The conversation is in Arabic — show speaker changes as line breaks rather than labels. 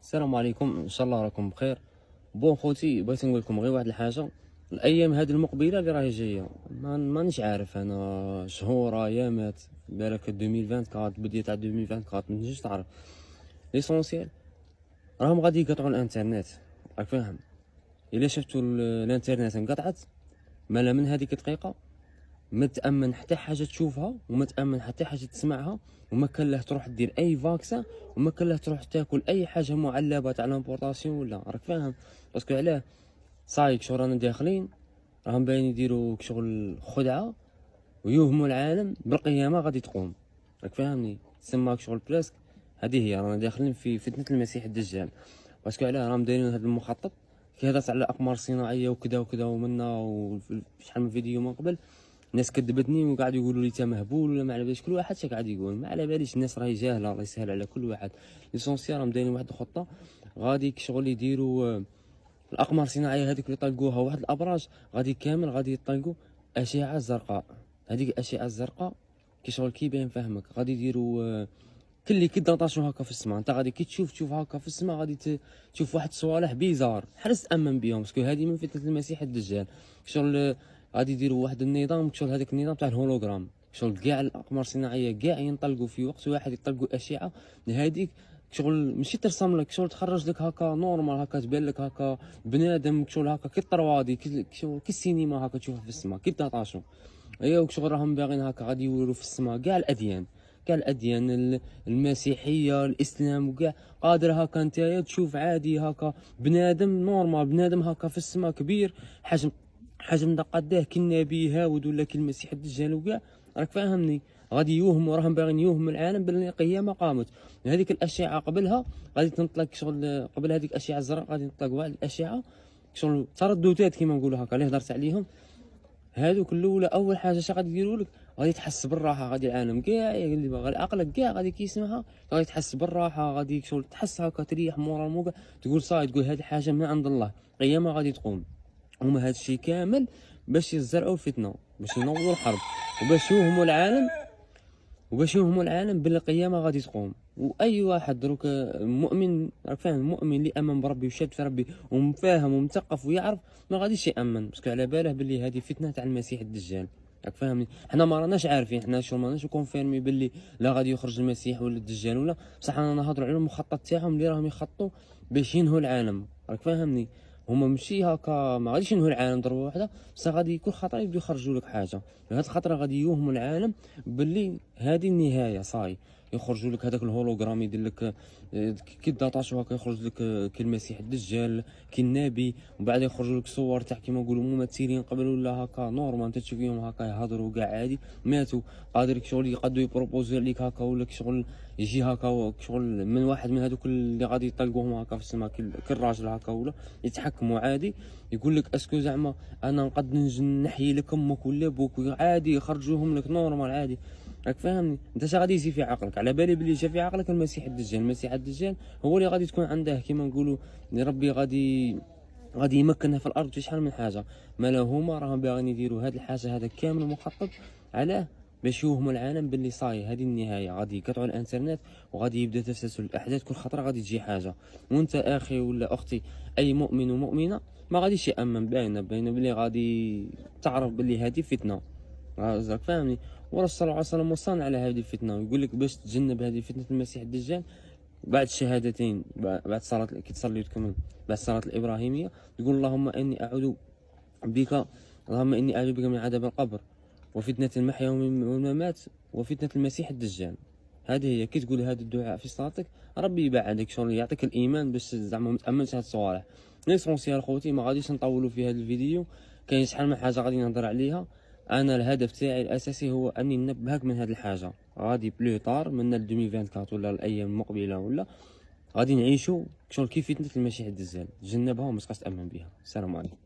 السلام عليكم، ان شاء الله راكم بخير. بون خوتي، بغيت نقول لكم غير واحد الحاجه. الايام هذه المقبله اللي راهي جايه مانيش عارف انا شهور ايامات بالك 2024 بدايه تاع 2024 ما تجيش تعرف. ليسونسيال راهم غادي يقطعوا الانترنت، راك فاهم؟ الا شفتوا الانترنت انقطعت مالا من هذيك دقيقه ما تامن حتى حاجه تشوفها وما تامن حتى حاجه تسمعها، وما كان له تروح دير اي فاكسان، وما كان له تروح تاكل اي حاجه معلبه تاع لامبورطاسيون ولا، راك فاهم؟ باسكو علاه صايك شغل رانا داخلين راهم باين يديروا شغل خدعه ويوهموا العالم بالقيامه غادي تقوم، راك فاهمني؟ تسماك شغل بريسك. هذه هي رانا داخلين في فتنه المسيح الدجال. باسكو علاه راهم دايرين هذا المخطط كي هضرت على الاقمار الصناعيه وكذا وكذا ومنا وشحال من فيديو من قبل. الناس كذبتني وقاعد يقولوا لي انت مهبول ولا ما على باليش، كل واحد شي قاعد يقول، ما على باليش، الناس راهي جاهله، الله يسهل على كل واحد. ليسونسيال راهم دايرين واحد الخطه غادي شغل يديروا الاقمار الصناعيه هذيك اللي طلقوها واحد الابراج غادي كامل غادي يطلقوا اشعه زرقاء. هذيك الاشعه الزرقاء كي شغل كي باين فهمك غادي يديروا كلي كي داطاشو هكا في السماء. انت غادي كي تشوف هكا في السماء غادي تشوف واحد الصوالح بيزار، حرص تامن بهم باسكو هذه من فتنه المسيح الدجال. شغل غادي يديروا واحد النظام، شغل هذاك النظام تاع الهولوغرام، شغل كاع الاقمار الصناعيه كاع ينطلقوا في وقت واحد، يطلقوا اشعه هذيك شغل ماشي ترسم لك، شغل تخرج لك هكا نورمال، هكا تبان لك هكا بنادم شغل هكا كي الطروادي شغل كي السينما هكا تشوفها في السماء كي داطاشو. ايوا شغل راهم باغيين هكا غادي يولوا في السماء كاع الاديان المسيحيه الاسلام وكاع، قادر هكا نتايا تشوف عادي هكا بنادم نورمال، بنادم هكا في السماء كبير حجم دا قداه كي النبي هاود ولا كي المسيح الدجال وكاع، راك فاهمني؟ غادي يوهموا، راهم باغيين يوهموا العالم بان القيامه قامت. هذيك الاشعه قبلها غادي تنطلق شغل، قبل هذيك الاشعه الزرقاء غادي تنطلق واحد الاشعه شغل ترددات كيما نقولوا هكا اللي هضرت عليهم. هادوك الاولى اول حاجه اش غادي يديروا لك غادي تحس بالراحه، غادي العالم كاع اللي باغي عقلك كاع غادي كيسمعها غادي تحس بالراحه، غادي شغل تحس هكا تريح مورا الموقع، تقول صاي، تقول هذه حاجه من عند الله، قيامه غادي تقوم. هما هذا الشيء كامل باش يزرعوا الفتنه، باش ينوضوا الحرب، وباش يوهموا العالم بالقيامه غادي تقوم. واي واحد دروك مؤمن، راك فاهم، مؤمن اللي امن بربي وشاد في ربي ومفاهم ومثقف ويعرف ما غاديش يامن، باسكو على باله باللي هذه فتنه تاع المسيح الدجال، راك فاهمني؟ حنا ما راناش عارفين، حنا شو ما راناش كونفيرمي باللي لا غادي يخرج المسيح ولا الدجال ولا، بصح رانا نهضروا على المخطط تاعهم اللي راهم يخططوا باش ينهوا العالم، راك فاهمني؟ هما ماشي هكا ما غاديش ينهوا العالم ضربه واحده، بصح غادي كل خطره يبداو يخرجوا لك حاجه. هاد الخطره غادي يوهموا العالم باللي هذه النهايه صاي، يخرجوا لك هذاك الهولوغرام يدير لك كي داطاشو هكا، يخرج لك كي المسيح الدجال كي النبي، ومن بعد يخرجوا لك صور تاع كيما نقولوا ممثلين قبل ولا هكا نورمال، انت تشوف فيهم هكا يهضروا كاع عادي ماتوا، قادر شغل يقدروا يبروبوزي لك هكا ولا شغل يجي هكا شغل من واحد من هذوك اللي غادي يطلقوهم هكا في السماء كي الراجل هكا ولا يتحكموا عادي، يقول لك اسكو زعما انا نقد نحيي لك امك ولا بوك عادي، يخرجوهم لك نورمال عادي، راك فاهمني؟ انت اش غادي يجي في عقلك؟ على بالي بلي جا في عقلك المسيح الدجال. المسيح الدجال هو اللي غادي تكون عنده كيما نقولوا ربي غادي يمكنها في الارض في شحال من حاجه، مالا هما راهم باغيين يديروا هاد الحاجه هذا كامل مخطط علاه باش يوهموا العالم باللي صاي هذه النهايه، غادي يقطعوا الانترنت وغادي يبدا تسلسل الاحداث، كل خطره غادي تجي حاجه. وانت اخي ولا اختي اي مؤمن ومؤمنه ما غاديش يامن، باينه بلي غادي تعرف باللي هذه فتنه، راك فاهمني؟ ورسول صلى الله عليه وسلم وصانا على هذه الفتنه، ويقول لك باش تتجنب هذه فتنه المسيح الدجال بعد الشهادتين، بعد صلاه كي تصلي تكمل بعد الصلاه الابراهيميه، تقول اللهم اني اعوذ بك، اللهم اني اعوذ بك من عذاب القبر وفتنه المحيا والممات وفتنه المسيح الدجال. هذه هي كي تقول هذا الدعاء في صلاتك ربي يبعدك شغل يعطيك الايمان باش زعما ما تامنش هاد الصوالح. ليسونسيال خوتي ما غاديش نطولوا في هذا الفيديو، كاين شحال من حاجه غادي نهضر عليها. انا الهدف تاعي الاساسي هو اني ننبهك من هذه الحاجه، غادي بلو طار من 2024 ولا الايام المقبله ولا غادي نعيشوا شغل كيف فتنه المسيح الدجال، تجنبها وما تبقاش تامن بها. السلام عليكم.